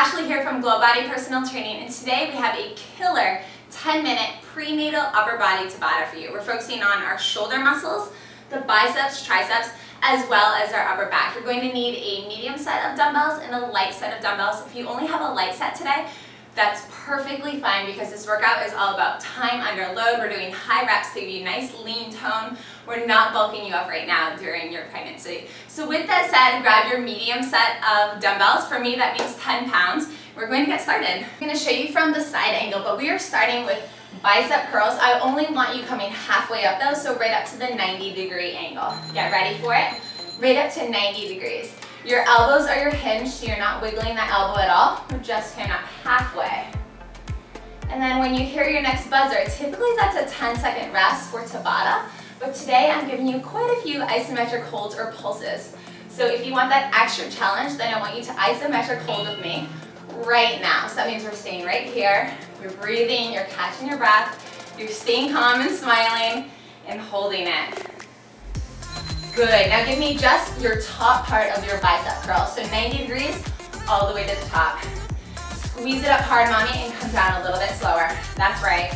Ashley here from GlowBody Personal Training, and today we have a killer 10-minute prenatal upper body Tabata for you. We're focusing on our shoulder muscles, the biceps, triceps, as well as our upper back. You're going to need a medium set of dumbbells and a light set of dumbbells. If you only have a light set today, that's perfectly fine because this workout is all about time under load. We're doing high reps to give you a nice lean tone. We're not bulking you up right now during your pregnancy. So with that said, grab your medium set of dumbbells. For me, that means 10 pounds. We're going to get started. I'm going to show you from the side angle, but we are starting with bicep curls. I only want you coming halfway up though, so right up to the 90-degree angle. Get ready for it. Right up to 90 degrees. Your elbows are your hinge, so you're not wiggling that elbow at all. We're just kind of halfway. And then when you hear your next buzzer, typically that's a 10-second rest for Tabata, but today I'm giving you quite a few isometric holds or pulses. So if you want that extra challenge, then I want you to isometric hold with me right now. So that means we're staying right here, you're breathing, you're catching your breath, you're staying calm and smiling, and holding it. Good, now give me just your top part of your bicep curl. So 90 degrees all the way to the top. Squeeze it up hard, mommy, and come down a little bit slower. That's right.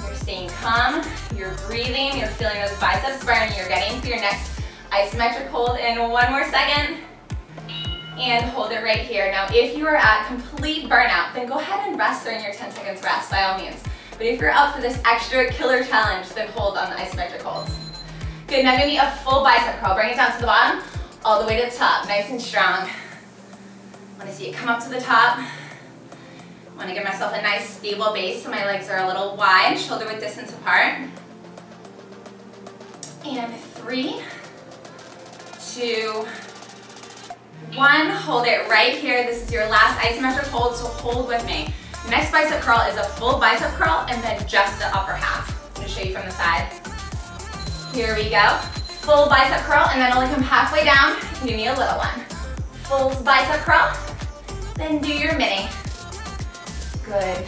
You're staying calm, you're breathing, you're feeling those biceps burn, you're getting to your next isometric hold in one more second. And hold it right here. Now if you are at complete burnout, then go ahead and rest during your 10 seconds rest by all means. But if you're up for this extra killer challenge, then hold on the isometric holds. Good, now give me a full bicep curl. Bring it down to the bottom, all the way to the top, nice and strong. I want to see it come up to the top. I want to give myself a nice stable base so my legs are a little wide, shoulder width distance apart. And 3, 2, 1. Hold it right here. This is your last isometric hold, so hold with me. Next bicep curl is a full bicep curl and then just the upper half. I'm going to show you from the side. Here we go. Full bicep curl and then only come halfway down. Give me a little one. Full bicep curl, then do your mini. Good.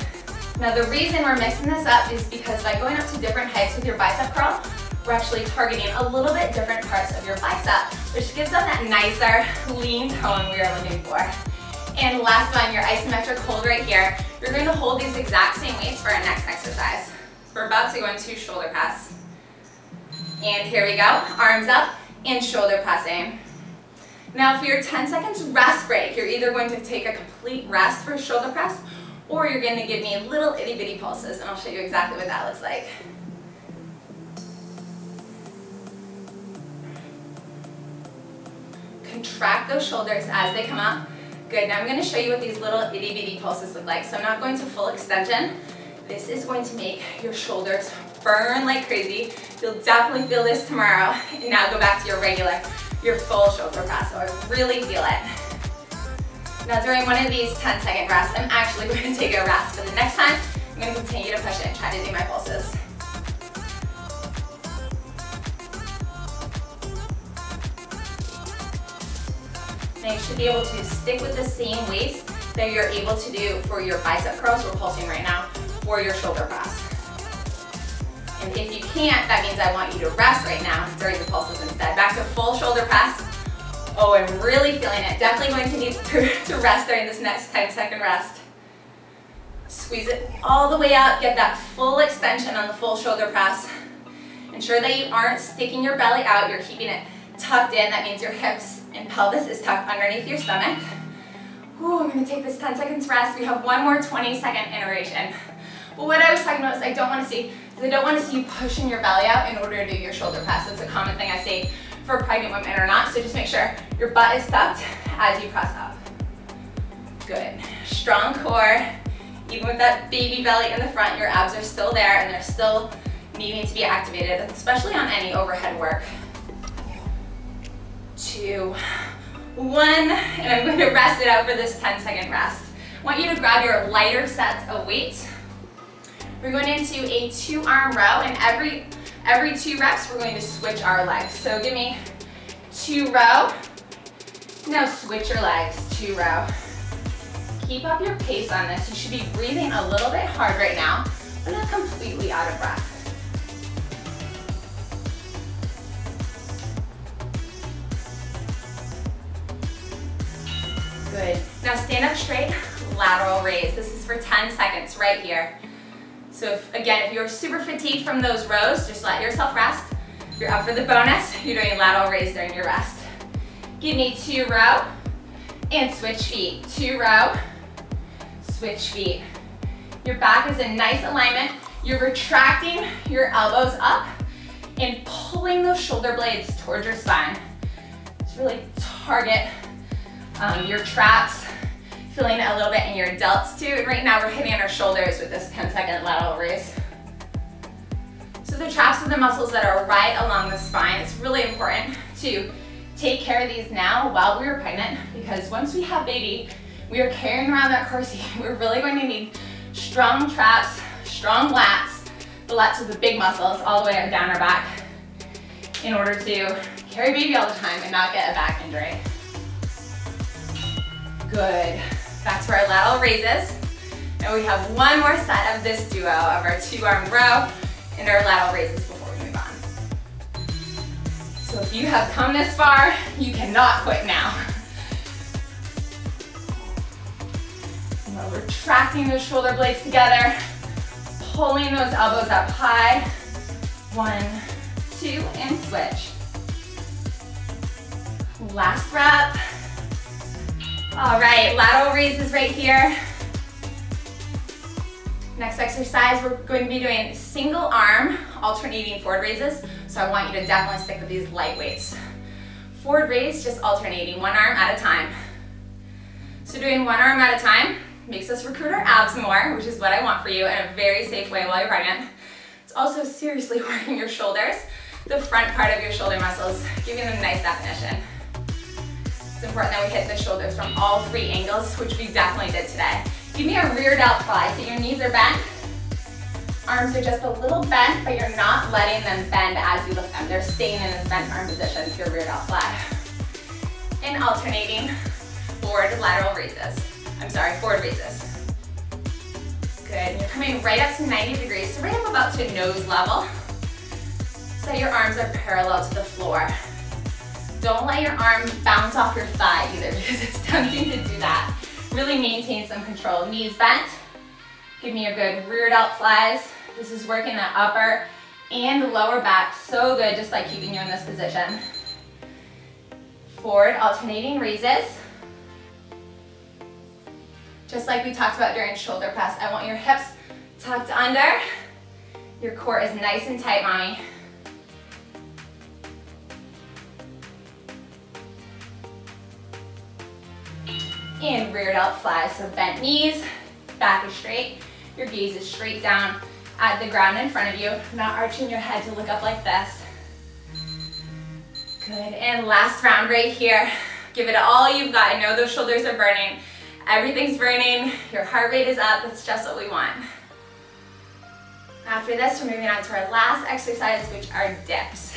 Now the reason we're mixing this up is because by going up to different heights with your bicep curl, we're actually targeting a little bit different parts of your bicep, which gives them that nicer lean tone we are looking for. And last one, your isometric hold right here. You're going to hold these exact same weights for our next exercise. We're about to go into shoulder press. And here we go, arms up and shoulder pressing. Now for your 10 seconds rest break, you're either going to take a complete rest for shoulder press or you're going to give me little itty bitty pulses, and I'll show you exactly what that looks like. Contract those shoulders as they come up. Good, now I'm going to show you what these little itty bitty pulses look like. So I'm not going to full extension. This is going to make your shoulders burn like crazy. You'll definitely feel this tomorrow. And now go back to your full shoulder press. So I really feel it. Now during one of these 10-second rests, I'm actually going to take a rest. But the next time, I'm going to continue to push it and try to do my pulses. Now you should be able to stick with the same weights that you're able to do for your bicep curls. We're pulsing right now for your shoulder press. And if you can't, that means I want you to rest right now during the pulses instead. Back to full shoulder press. Oh, I'm really feeling it. Definitely going to need to rest during this next 10-second rest. Squeeze it all the way up. Get that full extension on the full shoulder press. Ensure that you aren't sticking your belly out. You're keeping it tucked in. That means your hips and pelvis is tucked underneath your stomach. Ooh, I'm going to take this 10 seconds rest. We have one more 20-second iteration. But what I was talking about is I don't want to see you pushing your belly out in order to do your shoulder press. It's a common thing I see for pregnant women or not, so just make sure your butt is tucked as you press up. Good. Strong core. Even with that baby belly in the front, your abs are still there and they're still needing to be activated, especially on any overhead work. 2, 1, and I'm going to rest it out for this 10-second rest. I want you to grab your lighter sets of weights. We're going into a 2-arm row, and every 2 reps, we're going to switch our legs. So give me 2 row. Now switch your legs, 2 row. Keep up your pace on this. You should be breathing a little bit hard right now, but not completely out of breath. Good. Now stand up straight, lateral raise. This is for 10 seconds right here. So if you're super fatigued from those rows, just let yourself rest. If you're up for the bonus, you're doing lateral raise during your rest. Give me 2 row and switch feet. 2 row, switch feet. Your back is in nice alignment. You're retracting your elbows up and pulling those shoulder blades towards your spine. Just really target your traps, feeling it a little bit in your delts too. And right now we're hitting our shoulders with this 10-second lateral raise. So the traps are the muscles that are right along the spine. It's really important to take care of these now while we are pregnant, because once we have baby, we are carrying around that car seat. We're really going to need strong traps, strong lats. The lats are the big muscles all the way down our back in order to carry baby all the time and not get a back injury. Good. Back to our lateral raises. And we have one more set of this duo of our 2-arm row and our lateral raises before we move on. So if you have come this far, you cannot quit now. We're retracting those shoulder blades together, pulling those elbows up high. 1, 2, and switch. Last rep. All right, lateral raises right here. Next exercise, we're going to be doing single arm alternating forward raises. So I want you to definitely stick with these light weights. Forward raise, just alternating, 1 arm at a time. So doing 1 arm at a time makes us recruit our abs more, which is what I want for you in a very safe way while you're pregnant. It's also seriously working your shoulders, the front part of your shoulder muscles, giving them nice definition. It's important that we hit the shoulders from all 3 angles, which we definitely did today. Give me a rear delt fly, so your knees are bent, arms are just a little bent, but you're not letting them bend as you lift them. They're staying in this bent arm position for your rear delt fly. And alternating forward lateral raises. Forward raises. Good, and you're coming right up to 90 degrees, so right up about to nose level. So your arms are parallel to the floor. Don't let your arm bounce off your thigh either, because it's tempting to do that. Really maintain some control. Knees bent. Give me a good rear delt flies. This is working the upper and the lower back so good, just by keeping you in this position. Forward alternating raises. Just like we talked about during shoulder press, I want your hips tucked under. Your core is nice and tight, mommy. And rear delt flies, so bent knees, back is straight, your gaze is straight down at the ground in front of you, not arching your head to look up like this. Good, and last round right here. Give it all you've got. I know those shoulders are burning. Everything's burning, your heart rate is up, that's just what we want. After this, we're moving on to our last exercise, which are dips.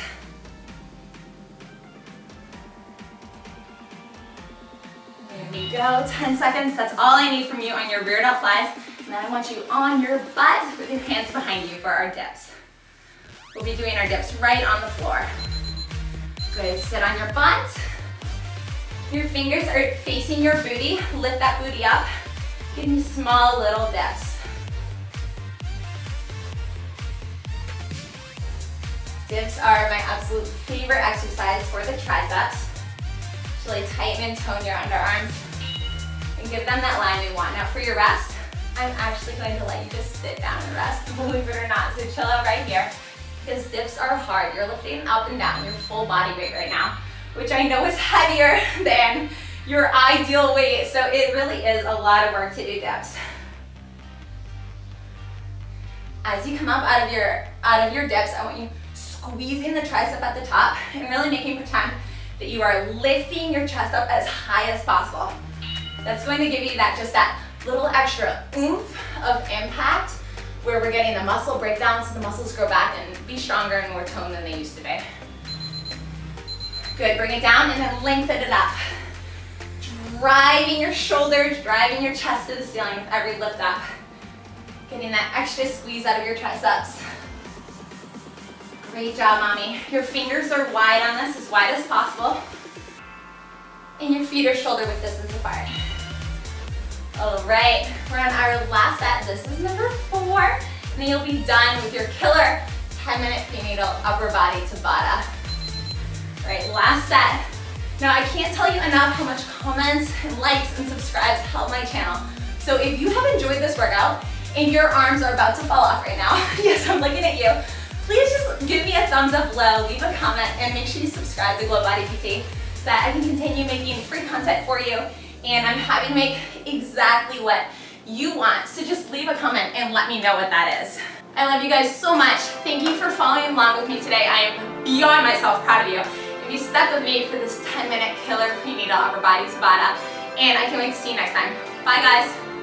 There we go, 10 seconds, that's all I need from you on your rear delt flies. And then I want you on your butt with your hands behind you for our dips. We'll be doing our dips right on the floor. Good, sit on your butt. Your fingers are facing your booty. Lift that booty up. Give me small little dips. Dips are my absolute favorite exercise for the triceps. Really tighten and tone your underarms and give them that line we want. Now for your rest, I'm actually going to let you just sit down and rest, believe it or not. So chill out right here, because dips are hard. You're lifting up and down your full body weight right now, which I know is heavier than your ideal weight. So it really is a lot of work to do dips. As you come up out of your dips, I want you squeezing the tricep at the top and really making pretend that you are lifting your chest up as high as possible. That's going to give you that little extra oomph of impact, where we're getting the muscle breakdown so the muscles grow back and be stronger and more toned than they used to be. Good, bring it down and then lengthen it up. Driving your shoulders, driving your chest to the ceiling with every lift up. Getting that extra squeeze out of your triceps. Great job, mommy. Your fingers are wide on this, as wide as possible. And your feet are shoulder width distance apart. All right, we're on our last set. This is number 4, and then you'll be done with your killer 10-minute prenatal upper body Tabata. All right, last set. Now I can't tell you enough how much comments and likes and subscribes help my channel. So if you have enjoyed this workout and your arms are about to fall off right now, yes, I'm looking at you, please just give me a thumbs up below, leave a comment, and make sure you subscribe to GlowBodyPT so that I can continue making free content for you. And I'm happy to make exactly what you want. So just leave a comment and let me know what that is. I love you guys so much. Thank you for following along with me today. I am beyond myself proud of you. If you stuck with me for this 10-minute killer prenatal upper body Tabata, and I can't wait to see you next time. Bye guys.